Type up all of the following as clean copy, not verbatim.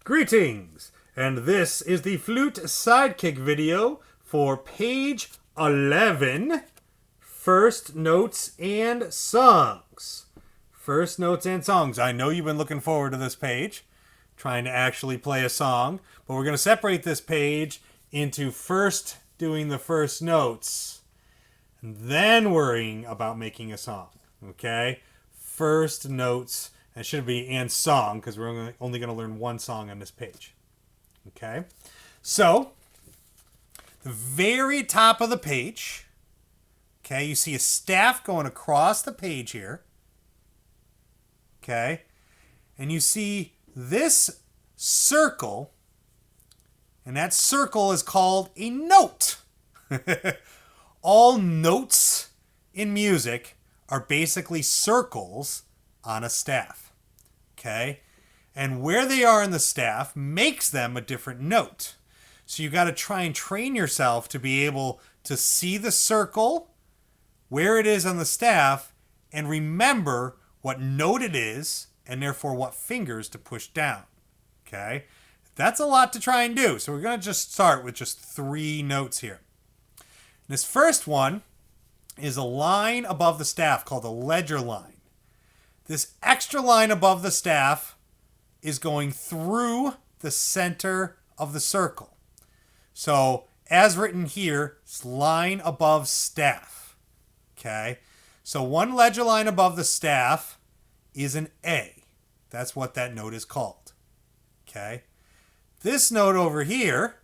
Greetings, and this is the Flute Sidekick video for page 11, First Notes and Songs. First Notes and Songs. I know you've been looking forward to this page, trying to actually play a song, but we're going to separate this page into first doing the first notes, and then worrying about making a song, okay? First notes. It should be and song, because we're only going to learn one song on this page. Okay? So, the very top of the page, okay, you see a staff going across the page here. Okay? And you see this circle, and that circle is called a note. All notes in music are basically circles on a staff. Okay? And where they are in the staff makes them a different note. So you got to try and train yourself to be able to see the circle, where it is on the staff, and remember what note it is, and therefore what fingers to push down. Okay? That's a lot to try and do. So we're going to just start with just 3 notes here. This first one is a line above the staff called a ledger line. This extra line above the staff is going through the center of the circle. So, as written here, it's line above staff. Okay? So, one ledger line above the staff is an A. That's what that note is called. Okay? This note over here,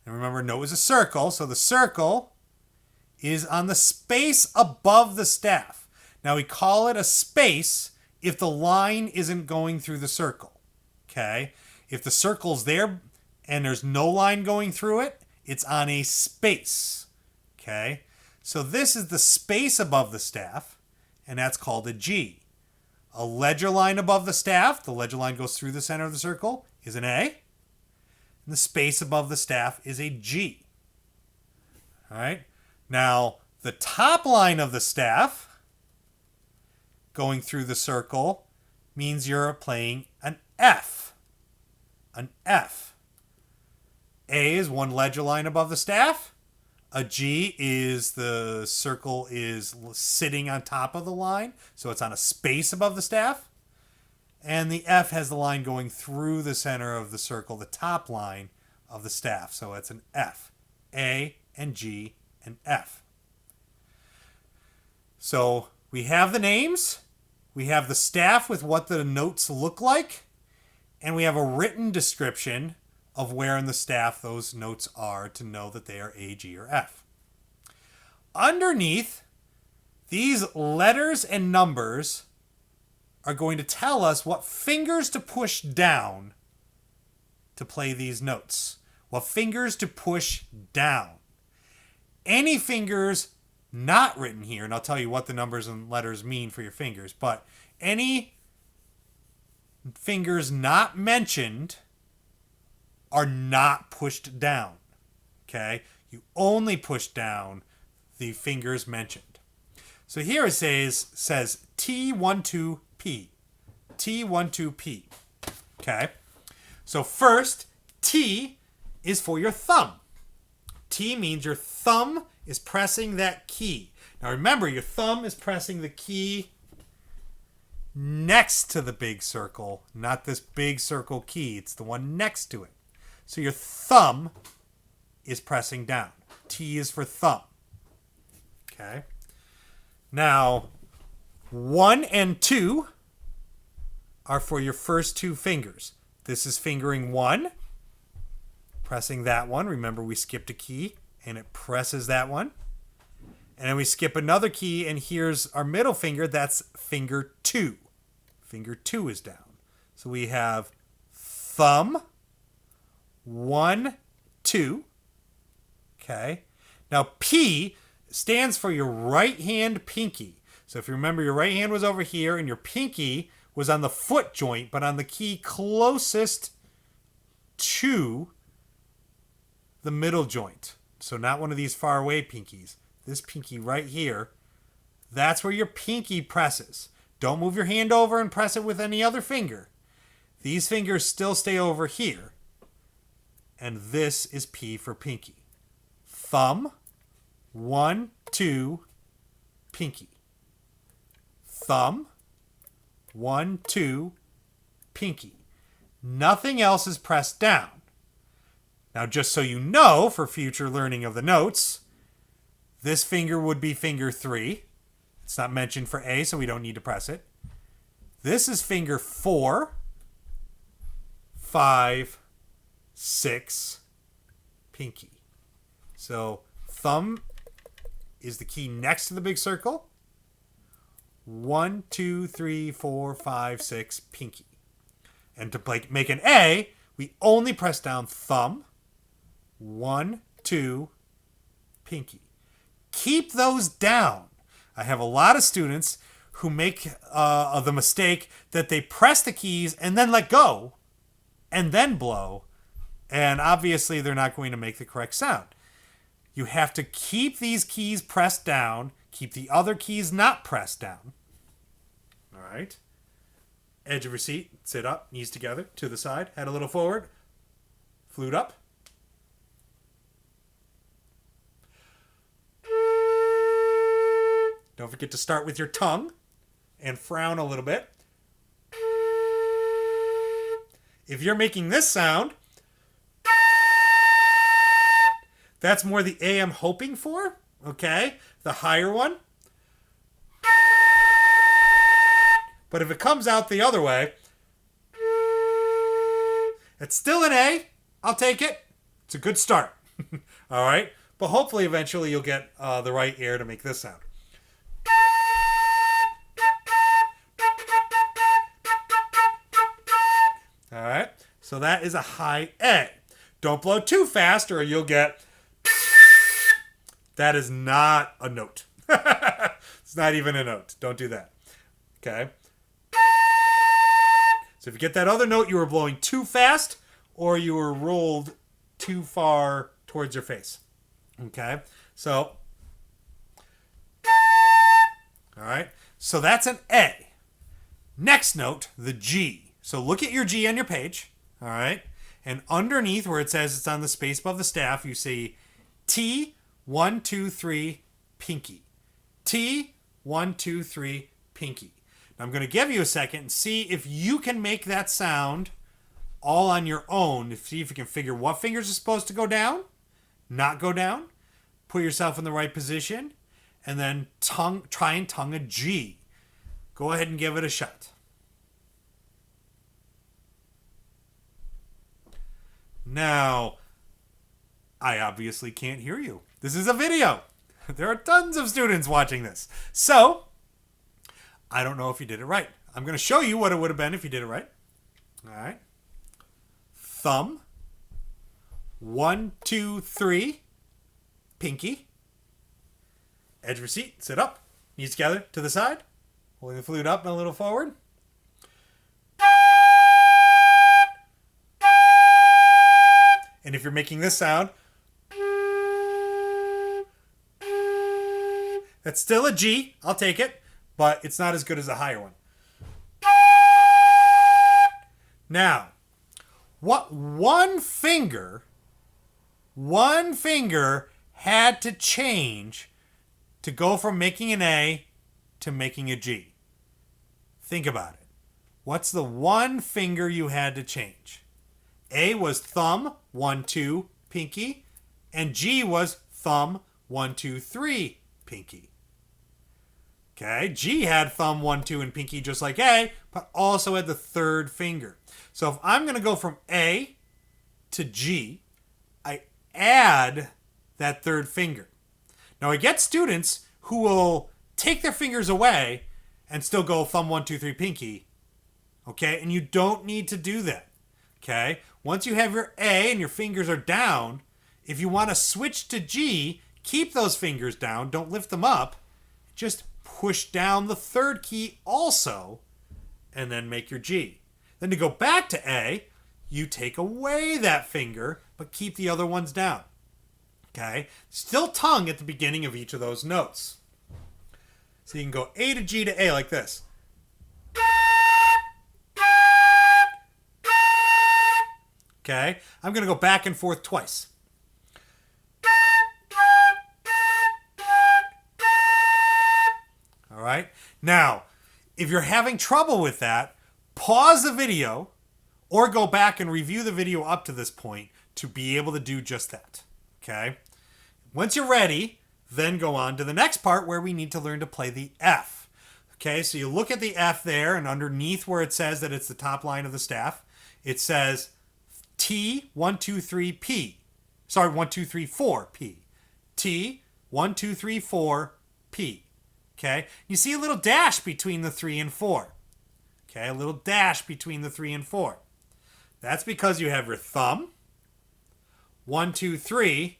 and remember, note is a circle, so the circle is on the space above the staff. Now, we call it a space if the line isn't going through the circle, okay? If the circle's there and there's no line going through it, it's on a space, okay? So this is the space above the staff, and that's called a G. A ledger line above the staff, the ledger line goes through the center of the circle, is an A. And the space above the staff is a G. All right? Now, the top line of the staff going through the circle means you're playing an F. An F. A is one ledger line above the staff. A G is the circle is sitting on top of the line, so it's on a space above the staff. And the F has the line going through the center of the circle, the top line of the staff, so it's an F. A and G and F. So we have the names. We have the staff with what the notes look like, and we have a written description of where in the staff those notes are to know that they are A, G, or F. Underneath, these letters and numbers are going to tell us what fingers to push down to play these notes. What fingers to push down. Any fingers not written here, and I'll tell you what the numbers and letters mean for your fingers, but any fingers not mentioned are not pushed down. Okay? You only push down the fingers mentioned. So here it says T12P. T12P. Okay? So first, T is for your thumb. T means your thumb is pressing that key. Now remember, your thumb is pressing the key next to the big circle, not this big circle key. It's the one next to it. So your thumb is pressing down. T is for thumb. Okay. Now, 1 and 2 are for your first 2 fingers. This is fingering 1, pressing that one. Remember, we skipped a key, and it presses that one. And then we skip another key, and here's our middle finger. That's finger 2. Finger 2 is down. So we have thumb, 1, 2. Okay. Now, P stands for your right hand pinky. So if you remember, your right hand was over here, and your pinky was on the foot joint, but on the key closest to the middle joint. So not one of these far away pinkies. This pinky right here, that's where your pinky presses. Don't move your hand over and press it with any other finger. These fingers still stay over here. And this is P for pinky. Thumb, 1, 2, pinky. Thumb, 1, 2, pinky. Nothing else is pressed down. Now, just so you know, for future learning of the notes, this finger would be finger 3. It's not mentioned for A, so we don't need to press it. This is finger 4, 5, 6, pinky. So thumb is the key next to the big circle. 1, 2, 3, 4, 5, 6, pinky. And to make an A, we only press down thumb, 1, 2, pinky. Keep those down. I have a lot of students who make the mistake that they press the keys and then let go and then blow. And obviously they're not going to make the correct sound. You have to keep these keys pressed down, keep the other keys not pressed down. All right. Edge of your seat, sit up, knees together, to the side, head a little forward, flute up. Don't forget to start with your tongue and frown a little bit. If you're making this sound, that's more the A I'm hoping for, okay? The higher one. But if it comes out the other way, it's still an A. I'll take it. It's a good start. All right? But hopefully eventually you'll get the right air to make this sound. All right? So that is a high A. Don't blow too fast or you'll get... That is not a note. It's not even a note. Don't do that. Okay? So if you get that other note, you were blowing too fast or you were rolled too far towards your face. Okay? So, all right. So that's an A. Next note, the G. So look at your G on your page. All right? And underneath where it says it's on the space above the staff, you see T, 1, 2, 3, pinky. T, 1, 2, 3, pinky. Now I'm going to give you a second and see if you can make that sound all on your own. See if you can figure what fingers are supposed to go down, not go down. Put yourself in the right position, and then try and tongue a G. Go ahead and give it a shot. Now, I obviously can't hear you. This is a video. There are tons of students watching this. So, I don't know if you did it right. I'm going to show you what it would have been if you did it right. All right. Thumb. 1, 2, 3. Pinky. Edge of your seat. Sit up. Knees together to the side. Holding the flute up and a little forward. And if you're making this sound, that's still a G. I'll take it. But it's not as good as the higher one. Now, what one finger had to change to go from making an A to making a G? Think about it. What's the one finger you had to change? A was thumb, 1, 2, pinky, and G was thumb, 1, 2, 3, pinky. Okay, G had thumb, 1, 2, and pinky just like A, but also had the third finger. So if I'm going to go from A to G, I add that third finger. Now I get students who will take their fingers away and still go thumb, 1, 2, 3, pinky. Okay, and you don't need to do that. Okay, once you have your A and your fingers are down, if you want to switch to G, keep those fingers down, don't lift them up, just push down the third key also, and then make your G. Then to go back to A, you take away that finger, but keep the other ones down. Okay? Still tongue at the beginning of each of those notes. So you can go A to G to A like this. Okay? I'm going to go back and forth twice. All right? Now, if you're having trouble with that, pause the video or go back and review the video up to this point to be able to do just that. Okay? Once you're ready, then go on to the next part where we need to learn to play the F. Okay, so you look at the F there, and underneath where it says that it's the top line of the staff, it says T 1 2 3 P. Sorry, 1 2 3 4 P. T 1 2 3 4 P. Okay, you see a little dash between the 3 and 4. Okay, a little dash between the 3 and 4. That's because you have your thumb, 1 2 3,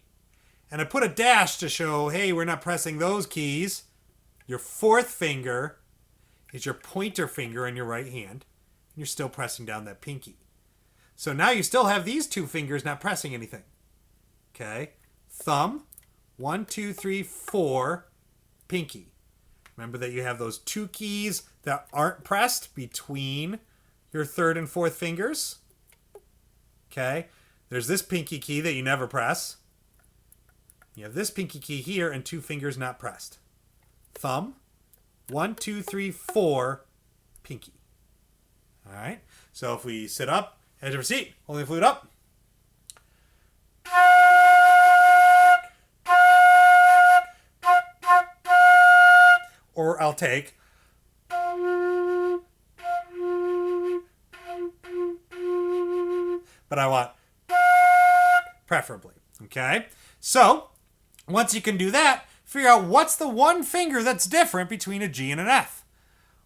and I put a dash to show, hey, we're not pressing those keys. Your fourth finger is your pointer finger in your right hand. And you're still pressing down that pinky. So now you still have these two fingers not pressing anything. Okay? Thumb, 1 2 3 4, pinky. Remember that you have those two keys that aren't pressed between your third and fourth fingers. Okay? There's this pinky key that you never press. You have this pinky key here and two fingers not pressed. Thumb, 1 2 3 4, pinky. All right? So if we sit up, edge of our seat, holding the flute up. Or I'll take. But I want preferably. Okay? So, once you can do that, figure out what's the one finger that's different between a G and an F.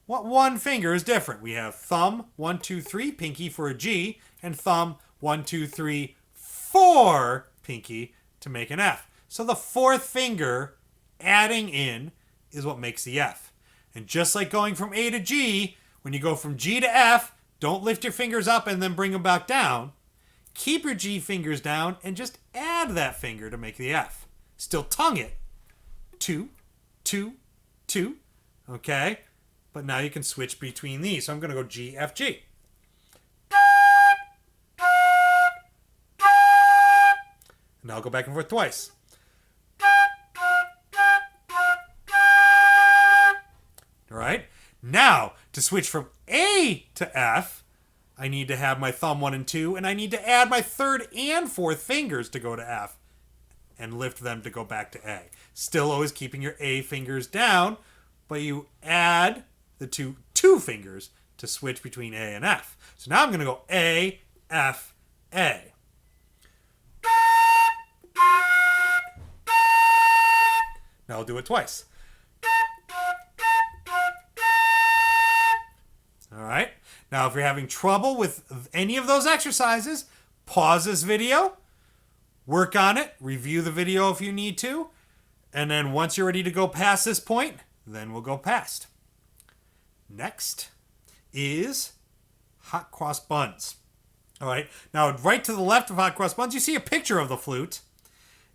What one finger is different? We have thumb, 1 2 3, pinky for a G, and thumb, 1 2 3 4, pinky to make an F. So the fourth finger adding in is what makes the F. And just like going from A to G, when you go from G to F, don't lift your fingers up and then bring them back down. Keep your G fingers down and just add that finger to make the F. Still tongue it. 2, 2, 2. Okay? But now you can switch between these. So I'm going to go G, F, G. And now I'll go back and forth twice. All right? Now, to switch from A to F, I need to have my thumb 1 and 2, and I need to add my third and fourth fingers to go to F and lift them to go back to A. Still always keeping your A fingers down, but you add the two fingers to switch between A and F. So now I'm going to go A, F, A. Now I'll do it twice. All right. Now, if you're having trouble with any of those exercises, pause this video, work on it, review the video if you need to, and then once you're ready to go past this point, then we'll go past. Next is hot cross buns. All right. Now, right to the left of hot cross buns, you see a picture of the flute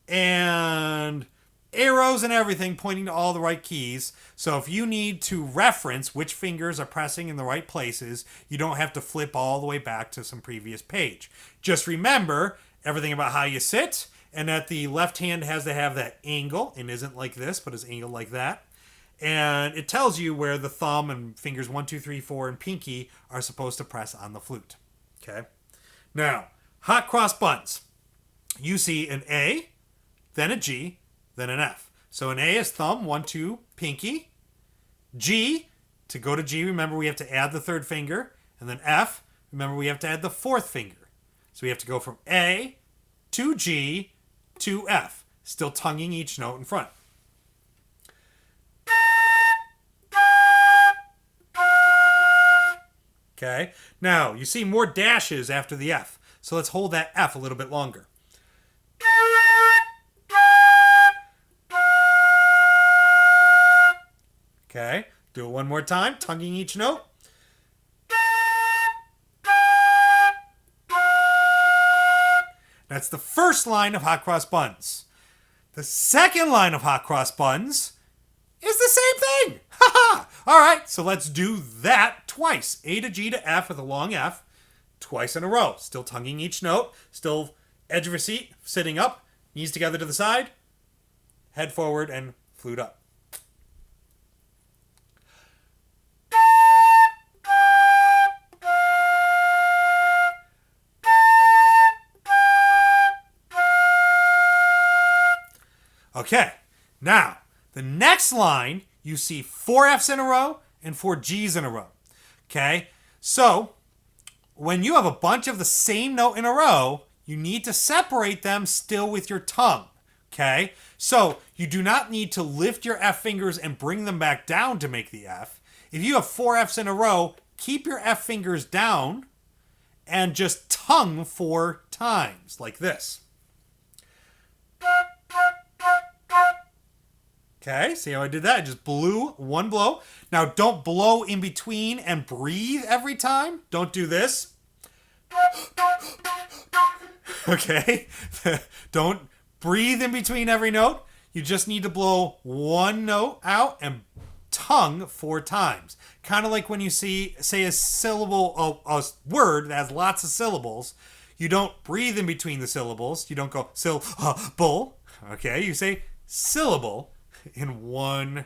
and arrows and everything pointing to all the right keys. So if you need to reference which fingers are pressing in the right places, you don't have to flip all the way back to some previous page. Just remember everything about how you sit, and that the left hand has to have that angle and isn't like this, but is angled like that. And it tells you where the thumb and fingers 1, 2, 3, 4 and pinky are supposed to press on the flute. Okay. Now, hot cross buns. You see an A, then a G, then an F. So an A is thumb, 1, 2, pinky. G, to go to G, remember we have to add the third finger. And then F, remember we have to add the fourth finger. So we have to go from A to G to F, still tonguing each note in front. Okay, now you see more dashes after the F. So let's hold that F a little bit longer. Okay, do it one more time, tonguing each note. That's the first line of hot cross buns. The second line of hot cross buns is the same thing. Ha ha! All right, so let's do that twice. A to G to F with a long F. twice in a row. Still tonguing each note. Still edge of your seat, sitting up, knees together to the side, head forward, and flute up. Okay, now, the next line, you see 4 Fs in a row and 4 Gs in a row. Okay, so when you have a bunch of the same note in a row, you need to separate them still with your tongue. Okay, so you do not need to lift your F fingers and bring them back down to make the F. If you have 4 Fs in a row, keep your F fingers down and just tongue 4 times, like this. Okay, see how I did that? I just blew one blow. Now don't blow in between and breathe every time. Don't do this. Okay, don't breathe in between every note. You just need to blow one note out and tongue 4 times. Kind of like when you say a syllable, a word that has lots of syllables. You don't breathe in between the syllables. You don't go syllable. Okay, you say syllable in one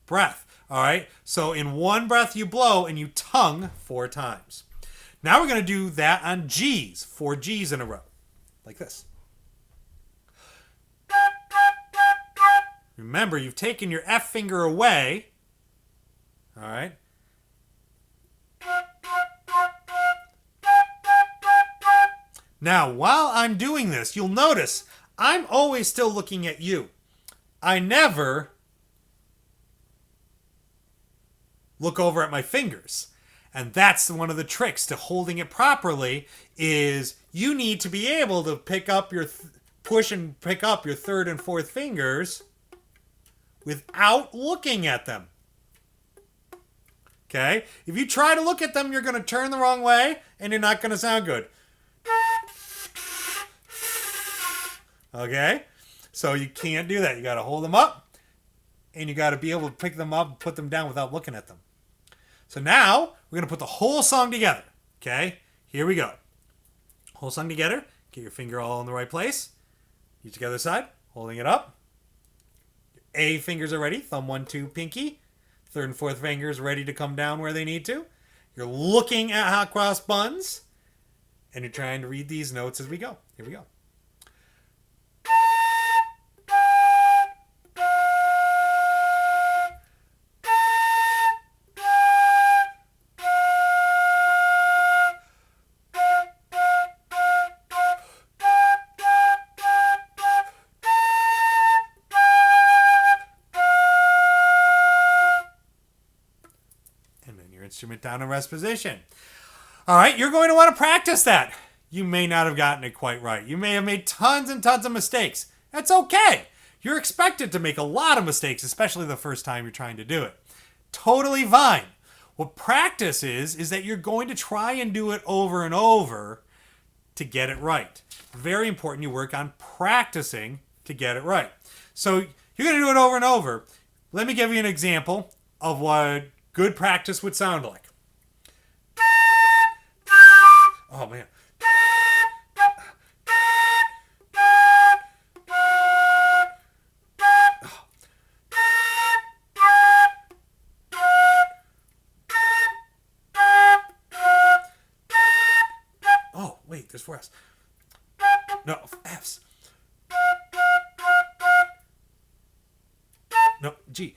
breath. All right, so in one breath you blow and you tongue 4 times. Now we're going to do that on Gs, 4 Gs in a row, like this. Remember, you've taken your F finger away. All right. Now, while I'm doing this, you'll notice I'm always still looking at you. I never look over at my fingers. And that's one of the tricks to holding it properly is you need to be able to pick up your push and pick up your 3rd and 4th fingers without looking at them. Okay? If you try to look at them, you're going to turn the wrong way and you're not going to sound good. Okay? So you can't do that. You got to hold them up and you got to be able to pick them up and put them down without looking at them. So now we're going to put the whole song together. Okay? Here we go. Whole song together. Get your finger all in the right place. Each together side. Holding it up. Your A fingers are ready. Thumb 1, 2, pinky. 3rd and 4th fingers ready to come down where they need to. You're looking at hot cross buns. And you're trying to read these notes as we go. Here we go. Instrument down in rest position. All right, you're going to want to practice that. You may not have gotten it quite right. You may have made tons and tons of mistakes. That's okay. You're expected to make a lot of mistakes, especially the first time you're trying to do it. Totally fine. What practice is that you're going to try and do it over and over to get it right. Very important you work on practicing to get it right. So you're going to do it over and over. Let me give you an example of what good practice would sound like. Oh, man. Oh, wait, there's 4 Fs. No, Fs. No, G.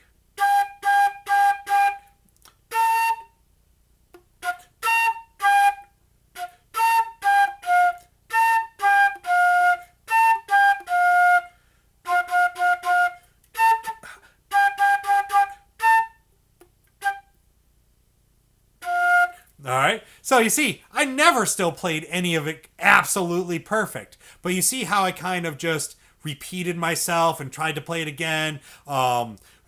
All right. So you see, I never still played any of it absolutely perfect. But you see how I kind of just repeated myself and tried to play it again.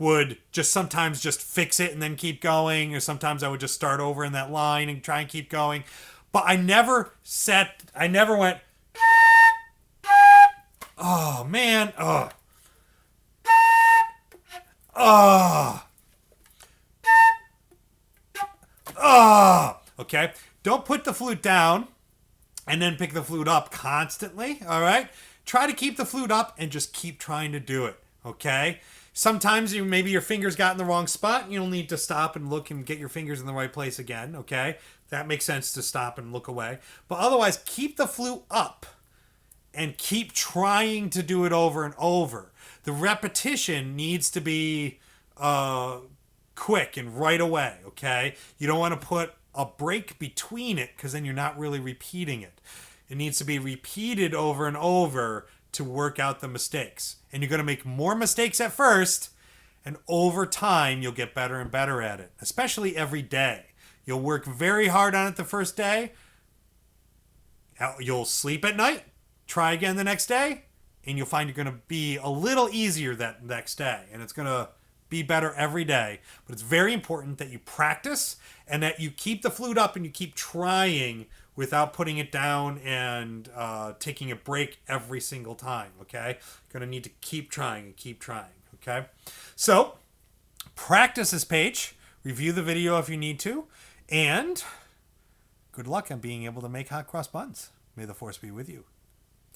Would just sometimes just fix it and then keep going. Or sometimes I would just start over in that line and try and keep going. But I never went, oh, man. Oh. Oh. Oh. Okay, don't put the flute down. and then pick the flute up constantly, all right? Try to keep the flute up and just keep trying to do it, okay? Sometimes maybe your fingers got in the wrong spot and you'll need to stop and look and get your fingers in the right place again, okay? That makes sense to stop and look away. But otherwise, keep the flute up and keep trying to do it over and over. The repetition needs to be quick and right away, okay? You don't want to put a break between it because then you're not really repeating it. It needs to be repeated over and over to work out the mistakes. And you're going to make more mistakes at first, and over time you'll get better and better at it, especially every day. You'll work very hard on it the first day. You'll sleep at night, try again the next day, and you'll find you're going to be a little easier that next day. And it's going to be better every day. But it's very important that you practice and that you keep the flute up and you keep trying without putting it down and taking a break every single time, okay? You're going to need to keep trying and keep trying, okay? So, practice this page. Review the video if you need to. And good luck on being able to make hot cross buns. May the force be with you.